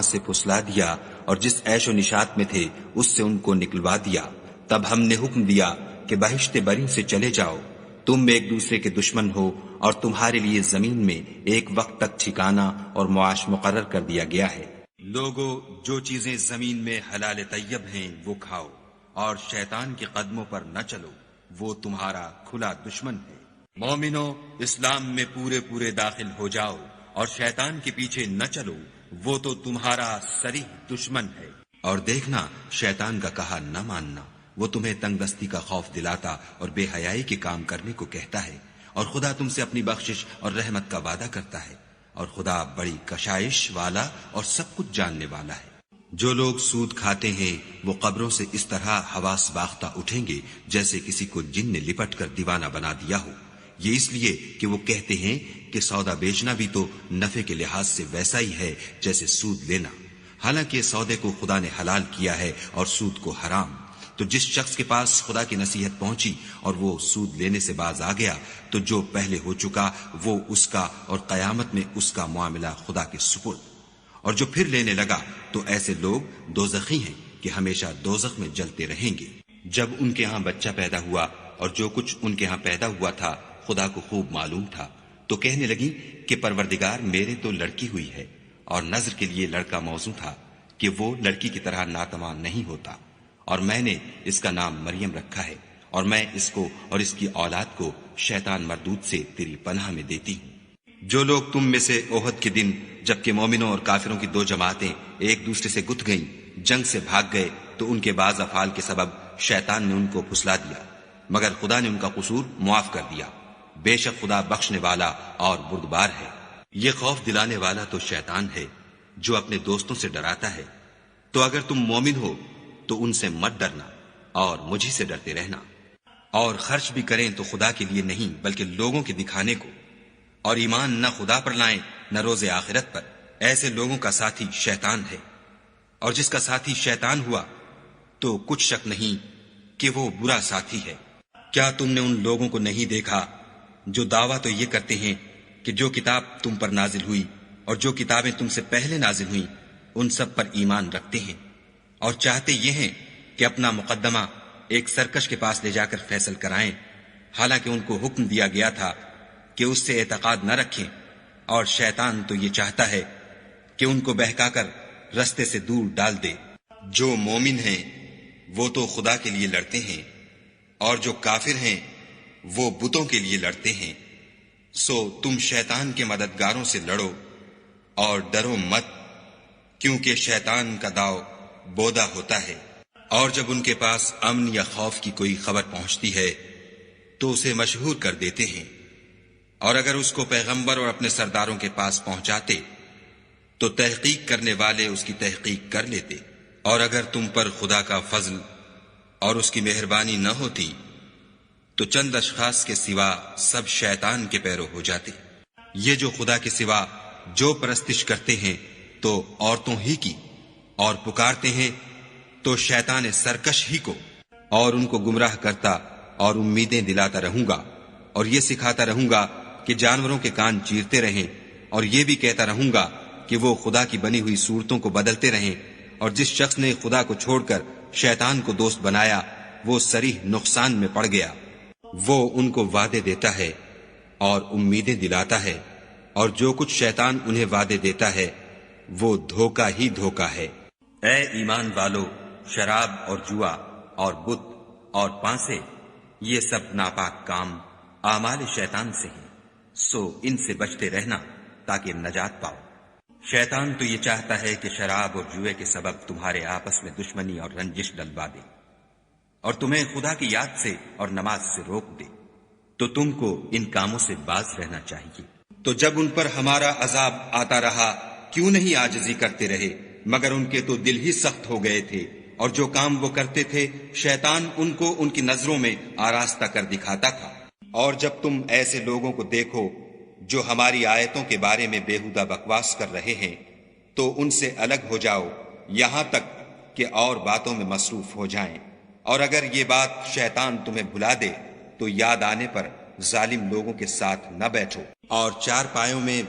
سے پھسلا دیا اور جس عیش و نشاط میں تھے اس سے ان کو نکلوا دیا۔ تب ہم نے حکم دیا کہ بہشت بری سے چلے جاؤ، تم ایک دوسرے کے دشمن ہو اور تمہارے لیے زمین میں ایک وقت تک ٹھکانہ اور معاش مقرر کر دیا گیا ہے۔ لوگو، جو چیزیں زمین میں حلال طیب ہیں وہ کھاؤ، اور شیطان کے قدموں پر نہ چلو، وہ تمہارا کھلا دشمن ہے۔ مومنو، اسلام میں پورے پورے داخل ہو جاؤ اور شیطان کے پیچھے نہ چلو، وہ تو تمہارا صریح دشمن ہے۔ اور دیکھنا، شیطان کا کہا نہ ماننا، وہ تمہیں تنگ دستی کا خوف دلاتا اور بے حیائی کے کام کرنے کو کہتا ہے، اور خدا تم سے اپنی بخشش اور رحمت کا وعدہ کرتا ہے، اور خدا بڑی کشائش والا اور سب کچھ جاننے والا ہے۔ جو لوگ سود کھاتے ہیں وہ قبروں سے اس طرح حواس باختہ اٹھیں گے جیسے کسی کو جن نے لپٹ کر دیوانہ بنا دیا ہو، یہ اس لیے کہ وہ کہتے ہیں کہ سودا بیچنا بھی تو نفع کے لحاظ سے ویسا ہی ہے جیسے سود لینا، حالانکہ سودے کو خدا نے حلال کیا ہے اور سود کو حرام۔ تو جس شخص کے پاس خدا کی نصیحت پہنچی اور وہ سود لینے سے باز آ گیا تو جو پہلے ہو چکا وہ اس کا، اور قیامت میں اس کا معاملہ خدا کے سپرد۔ اور جو پھر لینے لگا تو ایسے لوگ دوزخی ہیں کہ ہمیشہ دوزخ میں جلتے رہیں گے۔ جب ان کے ہاں بچہ پیدا ہوا اور جو کچھ ان کے ہاں پیدا ہوا تھا خدا کو خوب معلوم تھا، تو کہنے لگی کہ پروردگار میرے تو لڑکی ہوئی ہے، اور نظر کے لیے لڑکا موزوں تھا کہ وہ لڑکی کی طرح ناتواں نہیں ہوتا، اور میں نے اس کا نام مریم رکھا ہے، اور میں اس کو اور اس کی اولاد کو شیطان مردود سے تیری پناہ میں دیتی ہوں۔ جو لوگ تم میں سے احد کے دن جبکہ مومنوں اور کافروں کی دو جماعتیں ایک دوسرے سے گتھ گئیں جنگ سے بھاگ گئے تو ان کے بعض افعال کے سبب شیطان نے ان کو پھسلا دیا، مگر خدا نے ان کا قصور معاف کر دیا، بے شک خدا بخشنے والا اور بردبار ہے۔ یہ خوف دلانے والا تو شیطان ہے جو اپنے دوستوں سے ڈراتا ہے، تو اگر تم مومن ہو تو ان سے مت ڈرنا اور مجھے سے ڈرتے رہنا، اور خرچ بھی کریں تو خدا کے لیے نہیں بلکہ لوگوں کے دکھانے کو، اور ایمان نہ خدا پر لائیں نہ روز آخرت پر، ایسے لوگوں کا ساتھی شیطان ہے، اور جس کا ساتھی شیطان ہوا تو کچھ شک نہیں کہ وہ برا ساتھی ہے۔ کیا تم نے ان لوگوں کو نہیں دیکھا جو دعویٰ تو یہ کرتے ہیں کہ جو کتاب تم پر نازل ہوئی اور جو کتابیں تم سے پہلے نازل ہوئیں ان سب پر ایمان رکھتے ہیں، اور چاہتے یہ ہیں کہ اپنا مقدمہ ایک سرکش کے پاس لے جا کر فیصل کرائیں، حالانکہ ان کو حکم دیا گیا تھا کہ اس سے اعتقاد نہ رکھیں، اور شیطان تو یہ چاہتا ہے کہ ان کو بہکا کر رستے سے دور ڈال دے۔ جو مومن ہیں وہ تو خدا کے لیے لڑتے ہیں، اور جو کافر ہیں وہ بتوں کے لیے لڑتے ہیں، سو تم شیطان کے مددگاروں سے لڑو اور ڈرو مت، کیونکہ شیطان کا داؤ بودا ہوتا ہے، اور جب ان کے پاس امن یا خوف کی کوئی خبر پہنچتی ہے تو اسے مشہور کر دیتے ہیں، اور اگر اس کو پیغمبر اور اپنے سرداروں کے پاس پہنچاتے تو تحقیق کرنے والے اس کی تحقیق کر لیتے، اور اگر تم پر خدا کا فضل اور اس کی مہربانی نہ ہوتی تو چند اشخاص کے سوا سب شیطان کے پیرو ہو جاتے۔ یہ جو خدا کے سوا جو پرستش کرتے ہیں تو عورتوں ہی کی، اور پکارتے ہیں تو شیطان سرکش ہی کو، اور ان کو گمراہ کرتا اور امیدیں دلاتا رہوں گا، اور یہ سکھاتا رہوں گا کہ جانوروں کے کان چیرتے رہیں، اور یہ بھی کہتا رہوں گا کہ وہ خدا کی بنی ہوئی صورتوں کو بدلتے رہیں، اور جس شخص نے خدا کو چھوڑ کر شیطان کو دوست بنایا وہ صریح نقصان میں پڑ گیا۔ وہ ان کو وعدے دیتا ہے اور امیدیں دلاتا ہے، اور جو کچھ شیطان انہیں وعدے دیتا ہے وہ دھوکہ ہی دھوکہ ہے۔ اے ایمان والو، شراب اور جوا اور بت اور پانسے، یہ سب ناپاک کام اعمال شیطان سے ہیں، سو ان سے بچتے رہنا تاکہ نجات پاؤ۔ شیطان تو یہ چاہتا ہے کہ شراب اور جوئے کے سبب تمہارے آپس میں دشمنی اور رنجش ڈلوا دے، اور تمہیں خدا کی یاد سے اور نماز سے روک دے، تو تم کو ان کاموں سے باز رہنا چاہیے۔ تو جب ان پر ہمارا عذاب آتا رہا کیوں نہیں عاجزی کرتے رہے، مگر ان کے تو دل ہی سخت ہو گئے تھے، اور جو کام وہ کرتے تھے شیطان ان کو ان کی نظروں میں آراستہ کر دکھاتا تھا۔ اور جب تم ایسے لوگوں کو دیکھو جو ہماری آیتوں کے بارے میں بےہودہ بکواس کر رہے ہیں تو ان سے الگ ہو جاؤ یہاں تک کہ اور باتوں میں مصروف ہو جائیں، اور اگر یہ بات شیطان تمہیں بھلا دے تو یاد آنے پر ظالم لوگوں کے ساتھ نہ بیٹھو۔ اور 4 پایوں میں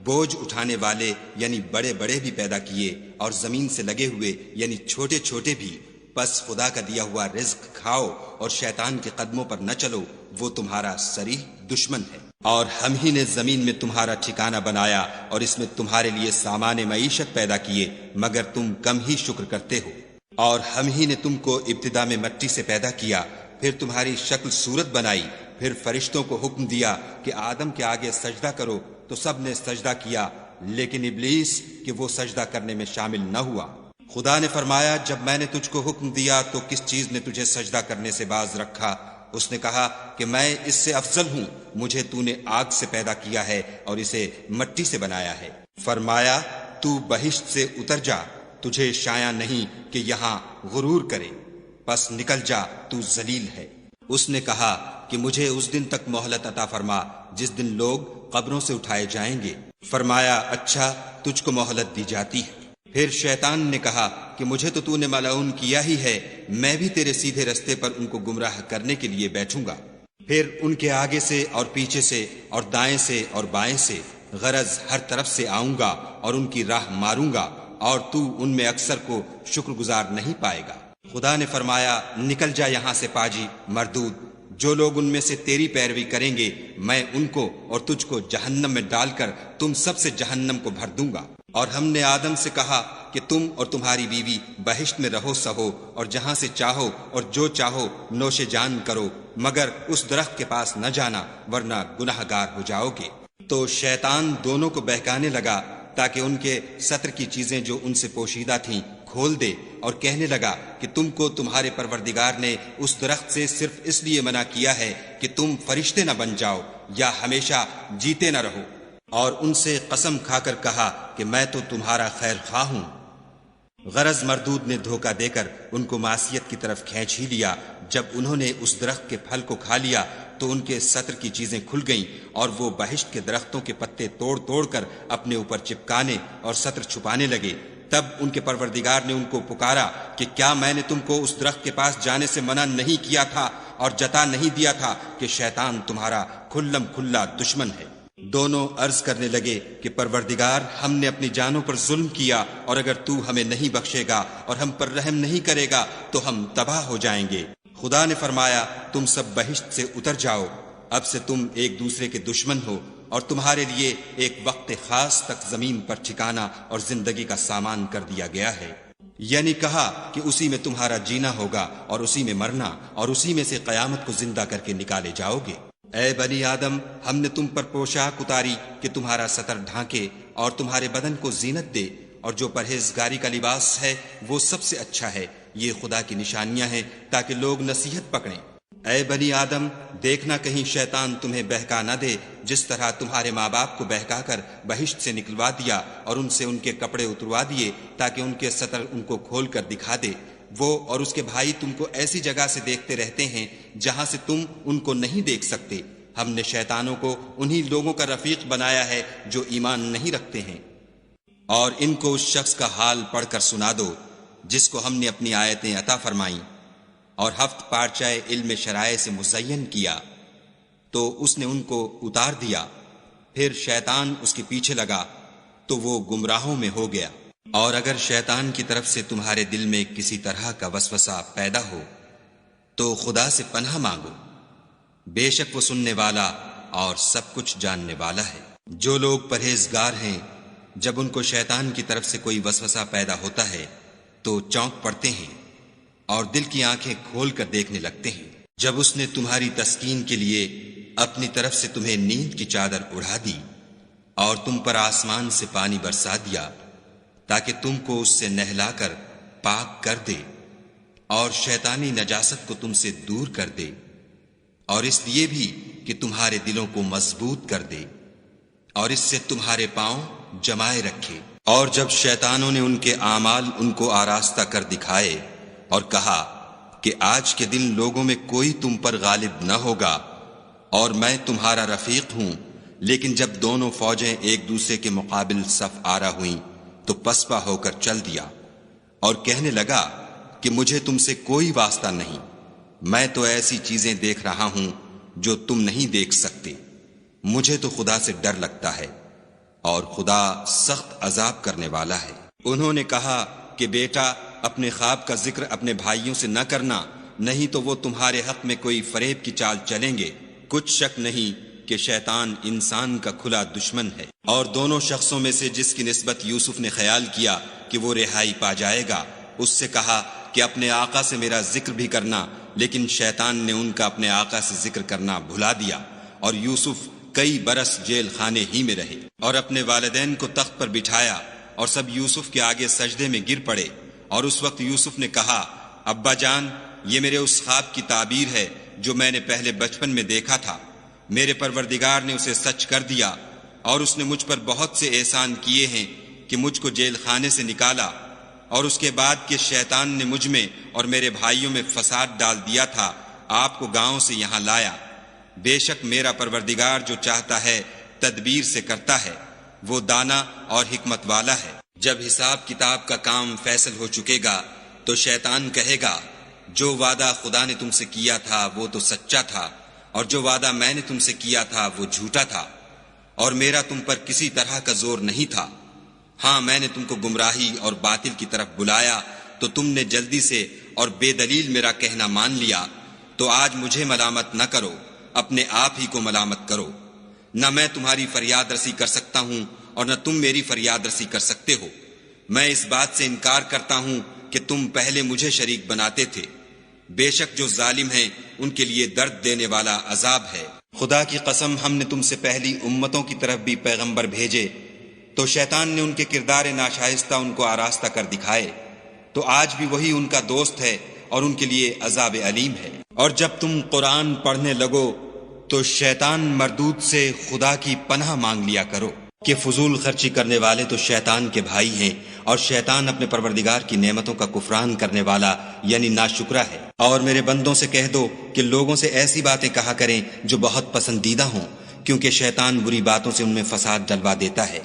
بوجھ اٹھانے والے یعنی بڑے بڑے بھی پیدا کیے، اور زمین سے لگے ہوئے یعنی چھوٹے چھوٹے بھی۔ پس خدا کا دیا ہوا رزق کھاؤ اور شیطان کے قدموں پر نہ چلو، وہ تمہارا صریح دشمن ہے۔ اور ہم ہی نے زمین میں تمہارا ٹھکانہ بنایا اور اس میں تمہارے لیے سامان معیشت پیدا کیے، مگر تم کم ہی شکر کرتے ہو۔ اور ہم ہی نے تم کو ابتدا میں مٹی سے پیدا کیا، پھر تمہاری شکل صورت بنائی، پھر فرشتوں کو حکم دیا کہ آدم کے آگے سجدہ کرو، تو سب نے سجدہ کیا، لیکن ابلیس کہ وہ سجدہ کرنے میں شامل نہ ہوا۔ خدا نے فرمایا، جب میں نے تجھ کو حکم دیا تو کس چیز نے تجھے سجدہ کرنے سے باز رکھا؟ اس نے کہا کہ میں اس سے افضل ہوں، مجھے تو نے آگ سے پیدا کیا ہے اور اسے مٹی سے بنایا ہے۔ فرمایا، تو بہشت سے اتر جا، تجھے شایع نہیں کہ یہاں غرور کرے، پس نکل جا، تو ذلیل ہے۔ اس نے کہا کہ مجھے اس دن تک مہلت عطا فرما جس دن لوگ قبروں سے اٹھائے جائیں گے۔ فرمایا، اچھا، تجھ کو مہلت دی جاتی ہے۔ پھر شیطان نے کہا کہ مجھے تو نے ملعون کیا ہی ہے، میں بھی تیرے سیدھے رستے پر ان کو گمراہ کرنے کے لیے بیٹھوں گا۔ پھر ان کے آگے سے اور پیچھے سے اور دائیں سے اور بائیں سے، غرض ہر طرف سے آؤں گا اور ان کی راہ ماروں گا، اور تو ان میں اکثر کو شکر گزار نہیں پائے گا۔ خدا نے فرمایا، نکل جا یہاں سے پاجی مردود، جو لوگ ان میں سے تیری پیروی کریں گے میں ان کو اور تجھ کو جہنم میں ڈال کر تم سب سے جہنم کو بھر دوں گا۔ اور ہم نے آدم سے کہا کہ تم اور تمہاری بیوی بہشت میں رہو سہو، اور جہاں سے چاہو اور جو چاہو نوش جان کرو، مگر اس درخت کے پاس نہ جانا ورنہ گناہ گار ہو جاؤ گے۔ تو شیطان دونوں کو بہکانے لگا تاکہ ان کے ستر کی چیزیں جو ان سے پوشیدہ تھیں کھول دے، اور کہنے لگا کہ تم کو تمہارے پروردگار نے اس درخت سے صرف اس لیے منع کیا ہے کہ تم فرشتے نہ بن جاؤ یا ہمیشہ جیتے نہ رہو۔ اور ان سے قسم کھا کر کہا کہ میں تو تمہارا خیر خواہ ہوں۔ غرض مردود نے دھوکہ دے کر ان کو معصیت کی طرف کھینچ ہی لیا۔ جب انہوں نے اس درخت کے پھل کو کھا لیا تو ان کے ستر کی چیزیں کھل گئیں، اور وہ بہشت کے درختوں کے پتے توڑ توڑ کر اپنے اوپر چپکانے اور ستر چھپانے لگے۔ تب ان کے پروردگار نے ان کو پکارا کہ کیا میں نے تم کو اس درخت کے پاس جانے سے منع نہیں کیا تھا اور جتا نہیں دیا تھا کہ شیطان تمہارا کھلم کھلا دشمن ہے؟ دونوں عرض کرنے لگے کہ پروردگار، ہم نے اپنی جانوں پر ظلم کیا، اور اگر تو ہمیں نہیں بخشے گا اور ہم پر رحم نہیں کرے گا تو ہم تباہ ہو جائیں گے۔ خدا نے فرمایا، تم سب بہشت سے اتر جاؤ، اب سے تم ایک دوسرے کے دشمن ہو، اور تمہارے لیے ایک وقت خاص تک زمین پر ٹھکانہ اور زندگی کا سامان کر دیا گیا ہے۔ یعنی کہا کہ اسی میں تمہارا جینا ہوگا اور اسی میں مرنا، اور اسی میں سے قیامت کو زندہ کر کے نکالے جاؤ گے۔ اے بنی آدم، ہم نے تم پر پوشاک اتاری کہ تمہارا ستر ڈھانکے اور تمہارے بدن کو زینت دے، اور جو پرہیزگاری کا لباس ہے وہ سب سے اچھا ہے۔ یہ خدا کی نشانیاں ہیں تاکہ لوگ نصیحت پکڑیں۔ اے بنی آدم، دیکھنا کہیں شیطان تمہیں بہکا نہ دے، جس طرح تمہارے ماں باپ کو بہکا کر بہشت سے نکلوا دیا اور ان سے ان کے کپڑے اتروا دیے تاکہ ان کے ستر ان کو کھول کر دکھا دے۔ وہ اور اس کے بھائی تم کو ایسی جگہ سے دیکھتے رہتے ہیں جہاں سے تم ان کو نہیں دیکھ سکتے۔ ہم نے شیطانوں کو انہی لوگوں کا رفیق بنایا ہے جو ایمان نہیں رکھتے ہیں۔ اور ان کو اس شخص کا حال پڑھ کر سنا دو جس کو ہم نے اپنی آیتیں عطا فرمائیں اور ہفت پارچہ علم شرائع سے مزین کیا، تو اس نے ان کو اتار دیا۔ پھر شیطان اس کے پیچھے لگا تو وہ گمراہوں میں ہو گیا۔ اور اگر شیطان کی طرف سے تمہارے دل میں کسی طرح کا وسوسہ پیدا ہو تو خدا سے پناہ مانگو، بے شک وہ سننے والا اور سب کچھ جاننے والا ہے۔ جو لوگ پرہیزگار ہیں، جب ان کو شیطان کی طرف سے کوئی وسوسہ پیدا ہوتا ہے تو چونک پڑتے ہیں اور دل کی آنکھیں کھول کر دیکھنے لگتے ہیں۔ جب اس نے تمہاری تسکین کے لیے اپنی طرف سے تمہیں نیند کی چادر اڑا دی اور تم پر آسمان سے پانی برسا دیا تاکہ تم کو اس سے نہلا کر پاک کر دے اور شیطانی نجاست کو تم سے دور کر دے، اور اس لیے بھی کہ تمہارے دلوں کو مضبوط کر دے اور اس سے تمہارے پاؤں جمائے رکھے۔ اور جب شیطانوں نے ان کے اعمال ان کو آراستہ کر دکھائے اور کہا کہ آج کے دن لوگوں میں کوئی تم پر غالب نہ ہوگا اور میں تمہارا رفیق ہوں، لیکن جب دونوں فوجیں ایک دوسرے کے مقابل صف آرا ہوئیں تو پسپا ہو کر چل دیا اور کہنے لگا کہ مجھے تم سے کوئی واسطہ نہیں، میں تو ایسی چیزیں دیکھ رہا ہوں جو تم نہیں دیکھ سکتے۔ مجھے تو خدا سے ڈر لگتا ہے اور خدا سخت عذاب کرنے والا ہے۔ انہوں نے کہا کہ بیٹا اپنے خواب کا ذکر اپنے بھائیوں سے نہ کرنا، نہیں تو وہ تمہارے حق میں کوئی فریب کی چال چلیں گے۔ کچھ شک نہیں کہ شیطان انسان کا کھلا دشمن ہے، اور دونوں شخصوں میں سے جس کی نسبت یوسف نے خیال کیا کہ وہ رہائی پا جائے گا، اس سے کہا کہ اپنے آقا سے میرا ذکر بھی کرنا، لیکن شیطان نے ان کا اپنے آقا سے ذکر کرنا بھلا دیا، اور یوسف کئی برس جیل خانے ہی میں رہے، اور اپنے والدین کو تخت پر بٹھایا، اور سب یوسف کے آگے سجدے میں گر پڑے۔ اور اس وقت یوسف نے کہا، ابا جان، یہ میرے اس خواب کی تعبیر ہے جو میں نے پہلے بچپن میں دیکھا تھا۔ میرے پروردگار نے اسے سچ کر دیا، اور اس نے مجھ پر بہت سے احسان کیے ہیں کہ مجھ کو جیل خانے سے نکالا، اور اس کے بعد کہ شیطان نے مجھ میں اور میرے بھائیوں میں فساد ڈال دیا تھا، آپ کو گاؤں سے یہاں لایا۔ بے شک میرا پروردگار جو چاہتا ہے تدبیر سے کرتا ہے، وہ دانا اور حکمت والا ہے۔ جب حساب کتاب کا کام فیصل ہو چکے گا تو شیطان کہے گا، جو وعدہ خدا نے تم سے کیا تھا وہ تو سچا تھا، اور جو وعدہ میں نے تم سے کیا تھا وہ جھوٹا تھا، اور میرا تم پر کسی طرح کا زور نہیں تھا۔ ہاں، میں نے تم کو گمراہی اور باطل کی طرف بلایا تو تم نے جلدی سے اور بے دلیل میرا کہنا مان لیا، تو آج مجھے ملامت نہ کرو، اپنے آپ ہی کو ملامت کرو۔ نہ میں تمہاری فریاد رسی کر سکتا ہوں اور نہ تم میری فریاد رسی کر سکتے ہو۔ میں اس بات سے انکار کرتا ہوں کہ تم پہلے مجھے شریک بناتے تھے۔ بے شک جو ظالم ہیں ان کے لیے درد دینے والا عذاب ہے۔ خدا کی قسم، ہم نے تم سے پہلی امتوں کی طرف بھی پیغمبر بھیجے، تو شیطان نے ان کے کردار ناشائستہ ان کو آراستہ کر دکھائے، تو آج بھی وہی ان کا دوست ہے اور ان کے لیے عذاب علیم ہے۔ اور جب تم قرآن پڑھنے لگو تو شیطان مردود سے خدا کی پناہ مانگ لیا کرو کہ فضول خرچی کرنے والے تو شیطان کے بھائی ہیں، اور شیطان اپنے پروردگار کی نعمتوں کا کفران کرنے والا یعنی ناشکرا ہے۔ اور میرے بندوں سے کہہ دو کہ لوگوں سے ایسی باتیں کہا کریں جو بہت پسندیدہ ہوں، کیونکہ شیطان بری باتوں سے ان میں فساد ڈلوا دیتا ہے۔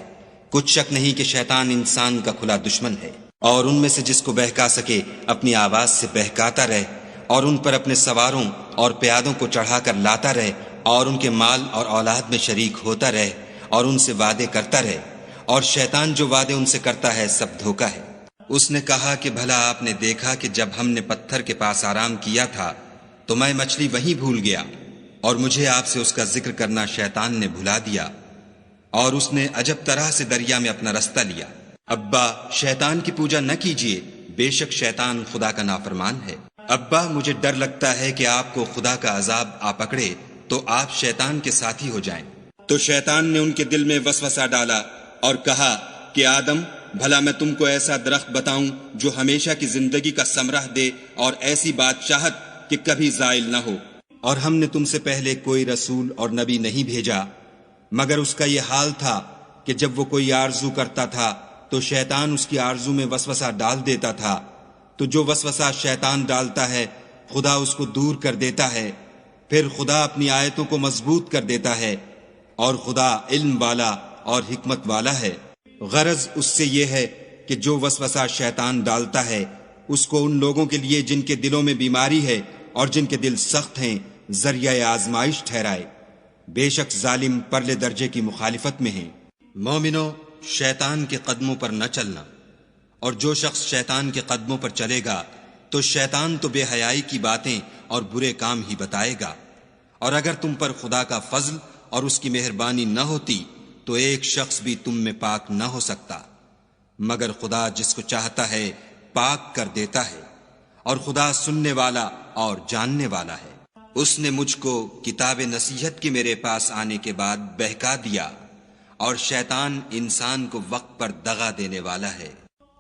کچھ شک نہیں کہ شیطان انسان کا کھلا دشمن ہے، اور ان میں سے جس کو بہکا سکے اپنی آواز سے بہکاتا رہے، اور ان پر اپنے سواروں اور پیادوں کو چڑھا کر لاتا رہے، اور ان کے مال اور اولاد میں شریک ہوتا رہے، اور ان سے وعدے کرتا رہے، اور شیطان جو وعدے ان سے کرتا ہے سب دھوکا ہے۔ اس نے کہا کہ بھلا آپ نے دیکھا کہ جب ہم نے پتھر کے پاس آرام کیا تھا تو میں مچھلی وہیں بھول گیا، اور مجھے آپ سے اس کا ذکر کرنا شیطان نے بھلا دیا، اور اس نے عجب طرح سے دریا میں اپنا رستہ لیا۔ ابا، شیطان کی پوجا نہ کیجیے، بے شک شیطان خدا کا نافرمان ہے۔ ابا، مجھے ڈر لگتا ہے کہ آپ کو خدا کا عذاب آ پکڑے تو آپ شیطان کے ساتھی ہو جائیں۔ تو شیطان نے ان کے دل میں وسوسہ ڈالا اور کہا کہ آدم، بھلا میں تم کو ایسا درخت بتاؤں جو ہمیشہ کی زندگی کا ثمرہ دے، اور ایسی بادشاہت کہ کبھی زائل نہ ہو۔ اور ہم نے تم سے پہلے کوئی رسول اور نبی نہیں بھیجا مگر اس کا یہ حال تھا کہ جب وہ کوئی آرزو کرتا تھا تو شیطان اس کی آرزو میں وسوسہ ڈال دیتا تھا، تو جو وسوسہ شیطان ڈالتا ہے خدا اس کو دور کر دیتا ہے، پھر خدا اپنی آیتوں کو مضبوط کر دیتا ہے، اور خدا علم والا اور حکمت والا ہے۔ غرض اس سے یہ ہے کہ جو وسوسہ شیطان ڈالتا ہے اس کو ان لوگوں کے لیے جن کے دلوں میں بیماری ہے اور جن کے دل سخت ہیں ذریعہ آزمائش ٹھہرائے۔ بے شک ظالم پرلے درجے کی مخالفت میں ہیں۔ مومنو، شیطان کے قدموں پر نہ چلنا، اور جو شخص شیطان کے قدموں پر چلے گا تو شیطان تو بے حیائی کی باتیں اور برے کام ہی بتائے گا۔ اور اگر تم پر خدا کا فضل اور اس کی مہربانی نہ ہوتی تو ایک شخص بھی تم میں پاک نہ ہو سکتا، مگر خدا جس کو چاہتا ہے پاک کر دیتا ہے، اور خدا سننے والا اور جاننے والا ہے۔ اس نے مجھ کو کتاب نصیحت کے میرے پاس آنے کے بعد بہکا دیا، اور شیطان انسان کو وقت پر دغا دینے والا ہے۔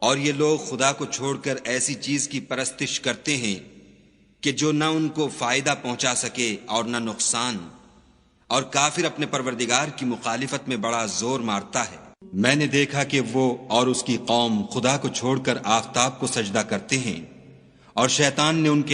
اور یہ لوگ خدا کو چھوڑ کر ایسی چیز کی پرستش کرتے ہیں کہ جو نہ ان کو فائدہ پہنچا سکے اور نہ نقصان، اور کافر اپنے پروردگار کی مخالفت میں بڑا زور مارتا ہے۔ میں نے دیکھا کہ وہ اور اس کی قوم خدا کو چھوڑ کر آفتاب کو سجدہ کرتے ہیں، اور شیطان نے ان کے